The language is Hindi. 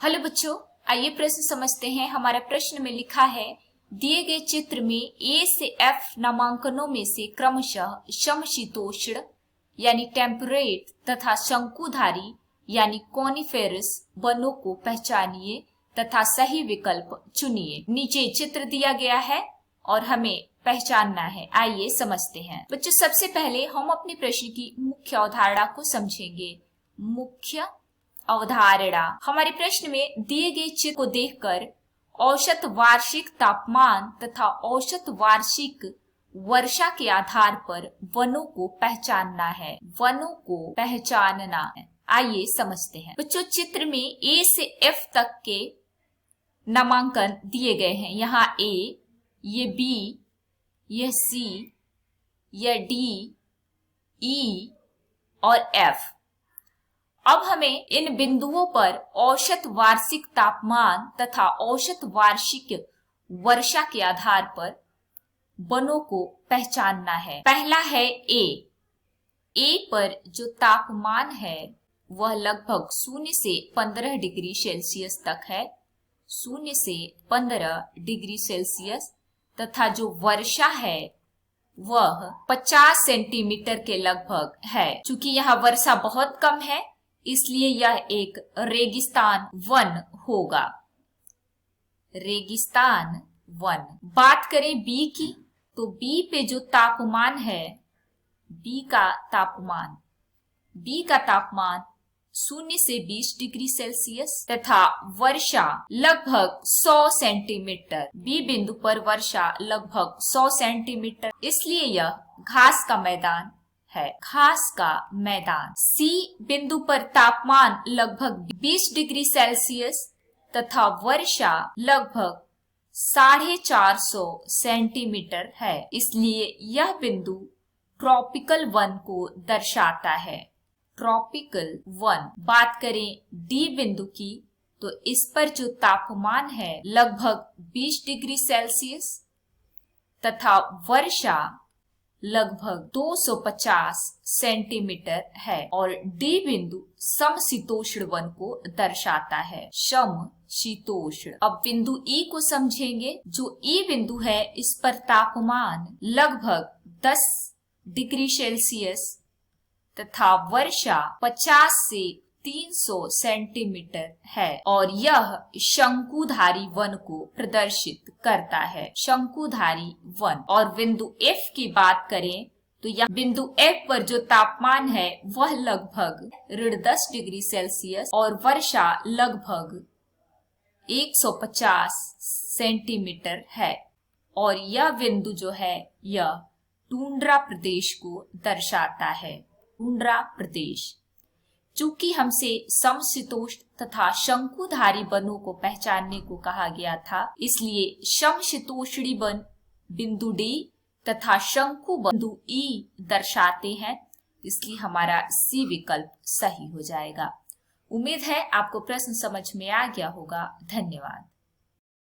हेलो बच्चों, आइए प्रश्न समझते हैं। हमारा प्रश्न में लिखा है, दिए गए चित्र में ए से एफ नामांकनों में से क्रमशः समशीतोष्ण यानी टेम्परेट तथा शंकुधारी यानी कॉनिफेरस वनों को पहचानिए तथा सही विकल्प चुनिए। नीचे चित्र दिया गया है और हमें पहचानना है। आइए समझते हैं। बच्चों, सबसे पहले हम अपने प्रश्न की मुख्य अवधारणा को समझेंगे। मुख्य अवधारणा, हमारे प्रश्न में दिए गए चित्र को देखकर औसत वार्षिक तापमान तथा औसत वार्षिक वर्षा के आधार पर वनों को पहचानना है। वनों को पहचानना है। आइए समझते हैं। बच्चों, चित्र में ए से एफ तक के नामांकन दिए गए हैं। यहाँ ए, ये बी, यह सी, यह डी, ई और एफ। अब हमें इन बिंदुओं पर औसत वार्षिक तापमान तथा औसत वार्षिक वर्षा के आधार पर वनों को पहचानना है। पहला है ए। ए पर जो तापमान है वह लगभग 0 से 15 डिग्री सेल्सियस तक है। 0 से 15 डिग्री सेल्सियस। तथा जो वर्षा है वह 50 सेंटीमीटर के लगभग है। चूंकि यहाँ वर्षा बहुत कम है इसलिए यह एक रेगिस्तान वन होगा। रेगिस्तान वन। बात करें बी की, तो बी पे जो तापमान है, बी का तापमान 0 से 20 डिग्री सेल्सियस तथा वर्षा लगभग 100 सेंटीमीटर। बी बिंदु पर वर्षा लगभग 100 सेंटीमीटर, इसलिए यह घास का मैदान है। घास का मैदान। सी बिंदु पर तापमान लगभग 20 डिग्री सेल्सियस तथा वर्षा लगभग 450 सेंटीमीटर है, इसलिए यह बिंदु ट्रॉपिकल वन को दर्शाता है। Tropical one. बात करें डी बिंदु की, तो इस पर जो तापमान है लगभग 20 डिग्री सेल्सियस तथा वर्षा लगभग 250 सेंटीमीटर है और डी बिंदु समशीतोष्ण वन को दर्शाता है। समशीतोष्ण। अब बिंदु ई को समझेंगे। जो ई बिंदु है इस पर तापमान लगभग 10 डिग्री सेल्सियस तथा वर्षा 50 से 300 सेंटीमीटर है और यह शंकुधारी वन को प्रदर्शित करता है। शंकुधारी वन। और बिंदु एफ की बात करें तो यह बिंदु एफ पर जो तापमान है वह लगभग -10 डिग्री सेल्सियस और वर्षा लगभग 150 सेंटीमीटर है और यह बिंदु जो है यह टुंड्रा प्रदेश को दर्शाता है। टुंड्रा प्रदेश। चूंकि हमसे समशीतोष्ण तथा शंकुधारी वनों को पहचानने को कहा गया था, इसलिए समशीतोष्णी वन बिंदु डी तथा शंकु बिंदु ई दर्शाते हैं, इसलिए हमारा सी विकल्प सही हो जाएगा। उम्मीद है आपको प्रश्न समझ में आ गया होगा। धन्यवाद।